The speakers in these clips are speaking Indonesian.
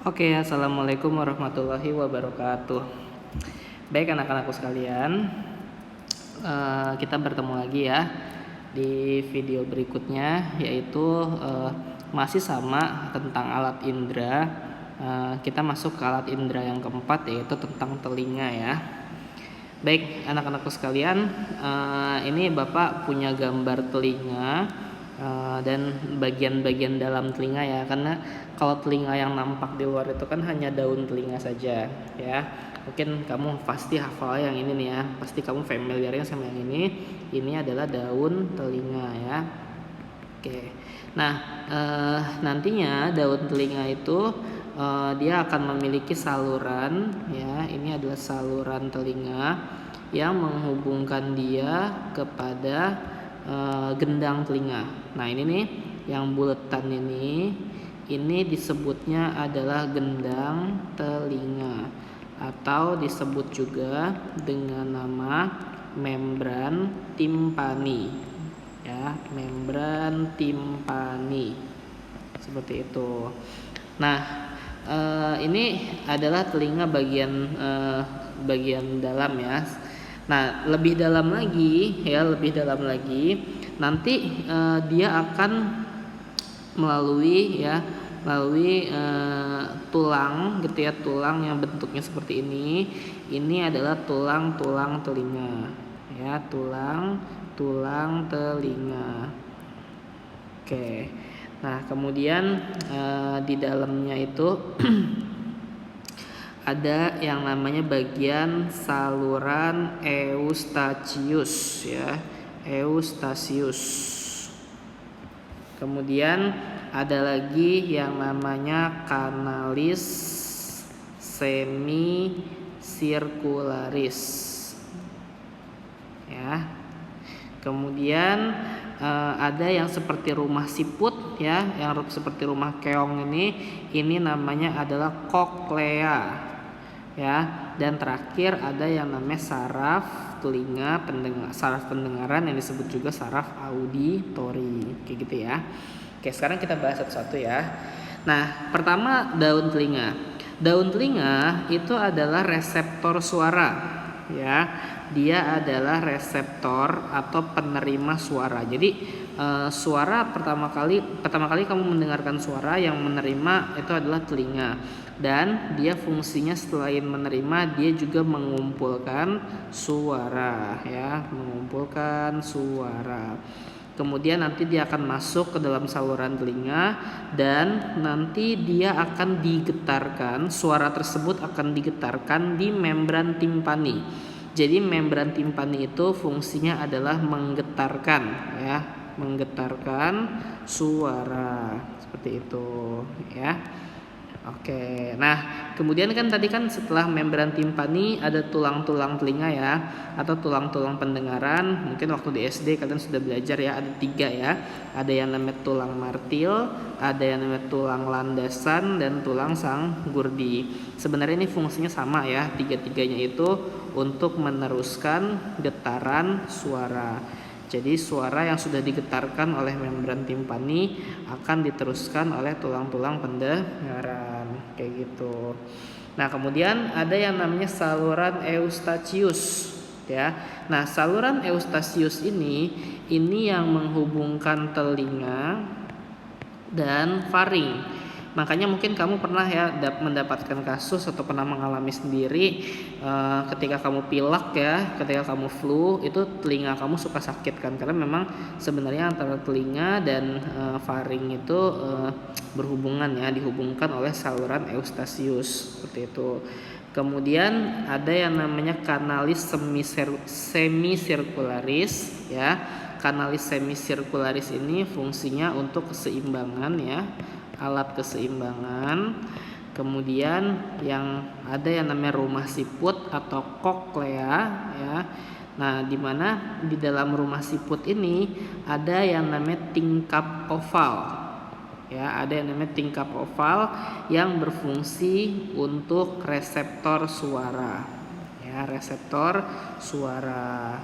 Oke, assalamualaikum warahmatullahi wabarakatuh. Baik anak-anakku sekalian, kita bertemu lagi ya di video berikutnya, yaitu masih sama tentang alat indera. Kita masuk ke alat indera yang keempat, yaitu tentang telinga ya. Baik anak-anakku sekalian, ini Bapak punya gambar telinga dan bagian-bagian dalam telinga ya, karena kalau telinga yang nampak di luar itu kan hanya daun telinga saja ya. Mungkin kamu pasti hafal yang ini nih ya, pasti kamu familiarnya sama yang ini. Ini adalah daun telinga ya. Oke, nah nantinya daun telinga itu dia akan memiliki saluran ya. Ini adalah saluran telinga yang menghubungkan dia kepada gendang telinga. Nah ini nih yang buletan ini disebutnya adalah gendang telinga, atau disebut juga dengan nama membran timpani ya, membran timpani seperti itu. Nah ini adalah telinga bagian dalam ya. Nah, lebih dalam lagi, nanti dia akan melalui tulang gitu ya, tulang yang bentuknya seperti ini. Ini adalah tulang telinga ya, tulang telinga. Oke. Nah, kemudian di dalamnya itu ada yang namanya bagian saluran eustachius ya, eustachius. Kemudian ada lagi yang namanya kanalis semicircularis ya. Kemudian ada yang seperti rumah siput ya, yang seperti rumah keong ini namanya adalah koklea ya. Dan terakhir ada yang namanya saraf telinga saraf pendengaran yang disebut juga saraf auditori, kayak gitu ya. Oke, sekarang kita bahas satu-satu ya. Nah, pertama daun telinga. Daun telinga itu adalah reseptor suara ya. Dia adalah reseptor atau penerima suara. Jadi suara pertama kali kamu mendengarkan suara, yang menerima itu adalah telinga. Dan dia fungsinya selain menerima, dia juga mengumpulkan suara ya, mengumpulkan suara. Kemudian nanti dia akan masuk ke dalam saluran telinga dan nanti dia akan digetarkan, suara tersebut akan digetarkan di membran timpani. Jadi membran timpani itu fungsinya adalah menggetarkan ya, menggetarkan suara seperti itu ya. Oke, nah kemudian kan tadi kan setelah membran timpani ada tulang-tulang telinga ya, atau tulang-tulang pendengaran. Mungkin waktu di SD kalian sudah belajar ya, ada 3 ya. Ada yang namanya tulang martil, ada yang namanya tulang landasan, dan tulang sanggurdi. Sebenarnya ini fungsinya sama ya, 3-tiganya itu untuk meneruskan getaran suara. Jadi suara yang sudah digetarkan oleh membran timpani akan diteruskan oleh tulang-tulang pendengaran, kayak gitu. Nah, kemudian ada yang namanya saluran eustachius ya. Nah, saluran eustachius ini yang menghubungkan telinga dan faring. Makanya mungkin kamu pernah ya mendapatkan kasus atau pernah mengalami sendiri ketika kamu pilek ya, ketika kamu flu, itu telinga kamu suka sakit kan, karena memang sebenarnya antara telinga dan faring itu berhubungan ya, dihubungkan oleh saluran eustachius seperti itu. Kemudian ada yang namanya kanalis semicircularis ya. Kanalis semicircularis ini fungsinya untuk keseimbangan ya, alat keseimbangan. Kemudian yang ada yang namanya rumah siput atau koklea ya. Nah, di mana di dalam rumah siput ini ada yang namanya tingkap oval. Ya, ada yang namanya tingkap oval yang berfungsi untuk reseptor suara. Ya, reseptor suara.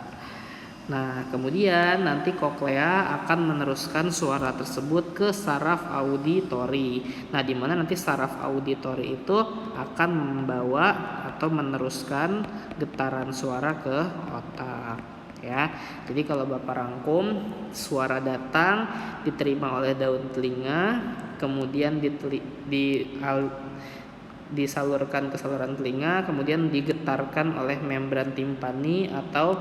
Nah, kemudian nanti koklea akan meneruskan suara tersebut ke saraf auditori. Nah, di mana nanti saraf auditori itu akan membawa atau meneruskan getaran suara ke otak, ya. Jadi kalau Bapak rangkum, suara datang diterima oleh daun telinga, kemudian disalurkan ke saluran telinga, kemudian digetarkan oleh membran timpani atau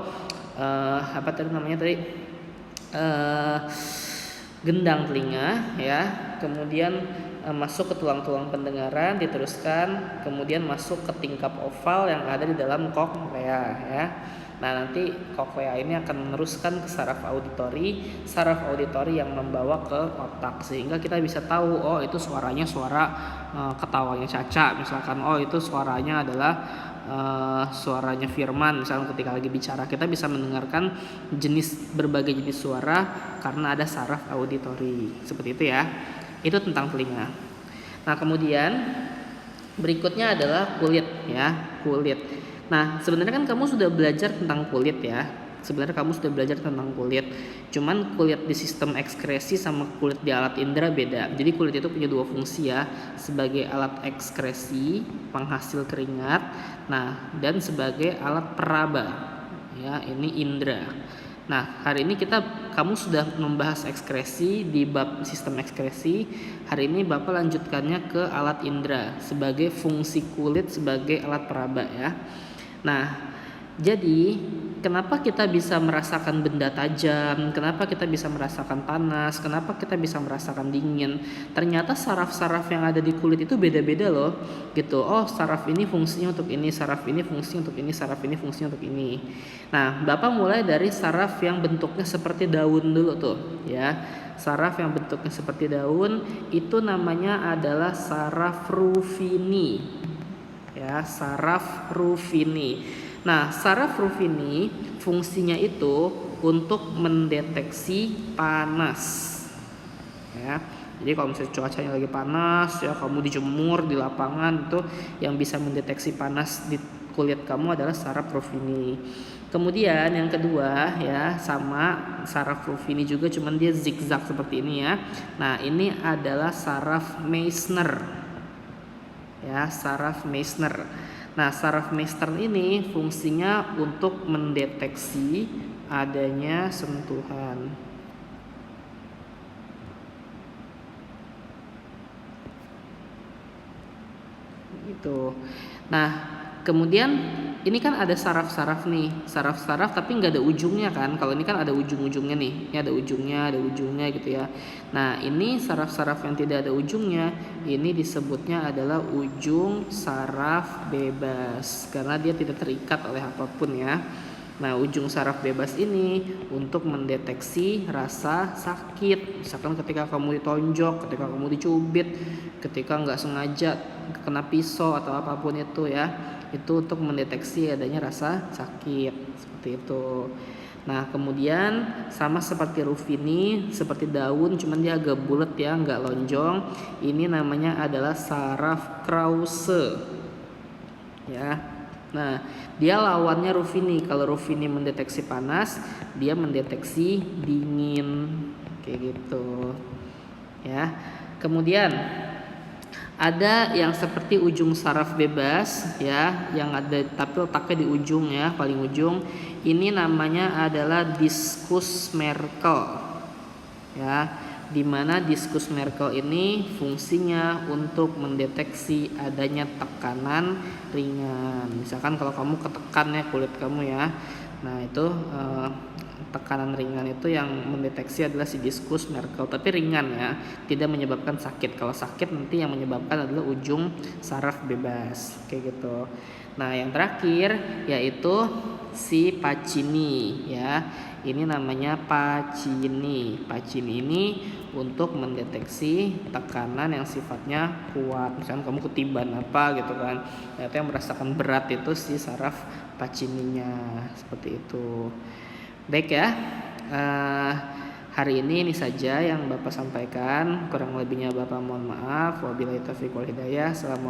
gendang telinga, ya. Kemudian masuk ke tulang-tulang pendengaran, diteruskan kemudian masuk ke tingkap oval yang ada di dalam koklea, ya. Nah, nanti koklea ini akan meneruskan ke saraf auditori yang membawa ke otak, sehingga kita bisa tahu, oh itu suaranya suara ketawanya Caca, misalkan, oh itu suaranya adalah suaranya Firman, misalnya ketika lagi bicara kita bisa mendengarkan berbagai jenis suara karena ada saraf auditori, seperti itu ya. Itu tentang telinga. Nah, kemudian berikutnya adalah kulit, ya, kulit. Nah, sebenarnya kan kamu sudah belajar tentang kulit, ya. Cuman kulit di sistem ekskresi sama kulit di alat indera beda. Jadi kulit itu punya dua fungsi, ya, sebagai alat ekskresi, penghasil keringat, nah, dan sebagai alat peraba, ya, ini indera. Nah, hari ini kamu sudah membahas ekskresi di bab sistem ekskresi. Hari ini Bapak lanjutkannya ke alat indera sebagai fungsi kulit sebagai alat peraba, ya. Nah, jadi kenapa kita bisa merasakan benda tajam, kenapa kita bisa merasakan panas, kenapa kita bisa merasakan dingin? Ternyata saraf-saraf yang ada di kulit itu beda-beda loh, gitu. Oh, saraf ini fungsinya untuk ini, saraf ini fungsinya untuk ini, saraf ini fungsinya untuk ini. Nah, Bapak mulai dari saraf yang bentuknya seperti daun dulu tuh, ya. Saraf yang bentuknya seperti daun itu namanya adalah saraf Ruffini. Ya, saraf Ruffini. Nah, saraf Ruffini fungsinya itu untuk mendeteksi panas, ya. Jadi kalau misalnya cuacanya lagi panas, ya, kamu dijemur di lapangan, itu yang bisa mendeteksi panas di kulit kamu adalah saraf Ruffini. Kemudian yang kedua, ya, sama saraf Ruffini juga, cuman dia zigzag seperti ini, ya. Nah, ini adalah saraf Meissner. Ya, saraf Meissner. Nah, saraf Meissner ini fungsinya untuk mendeteksi adanya sentuhan. Gitu. Nah, kemudian ini kan ada saraf-saraf nih, saraf-saraf tapi nggak ada ujungnya kan. Kalau ini kan ada ujung-ujungnya nih, ini ada ujungnya gitu ya. Nah, ini saraf-saraf yang tidak ada ujungnya, ini disebutnya adalah ujung saraf bebas karena dia tidak terikat oleh apapun, ya. Nah, ujung saraf bebas ini untuk mendeteksi rasa sakit. Misalkan ketika kamu ditonjok, ketika kamu dicubit, ketika nggak sengaja kena pisau atau apapun itu, ya, itu untuk mendeteksi adanya rasa sakit, seperti itu. Nah, kemudian sama seperti Ruffini, seperti daun, cuman dia agak bulat, ya, nggak lonjong. Ini namanya adalah saraf Krause, ya. Nah, dia lawannya Ruffini. Kalau Ruffini mendeteksi panas, dia mendeteksi dingin, kayak gitu, ya. Kemudian ada yang seperti ujung saraf bebas, ya, yang ada tapi letaknya di ujung, ya, paling ujung. Ini namanya adalah diskus Merkel, ya, di mana diskus Merkel ini fungsinya untuk mendeteksi adanya tekanan ringan. Misalkan kalau kamu ketekan, ya, kulit kamu, ya, nah itu tekanan ringan itu yang mendeteksi adalah si diskus Merkel, tapi ringan, ya, tidak menyebabkan sakit. Kalau sakit nanti yang menyebabkan adalah ujung saraf bebas, kayak gitu. Nah, yang terakhir yaitu si Pacini, ya. Ini namanya Pacini. Pacini ini untuk mendeteksi tekanan yang sifatnya kuat. Misalnya kamu ketiban apa gitu kan, ternyata yang merasakan berat itu si saraf Pacininya, seperti itu. Baik, ya. Hari ini saja yang Bapak sampaikan. Kurang lebihnya Bapak mohon maaf. Wabillahi taufiq wal hidayah. Assalamualaikum.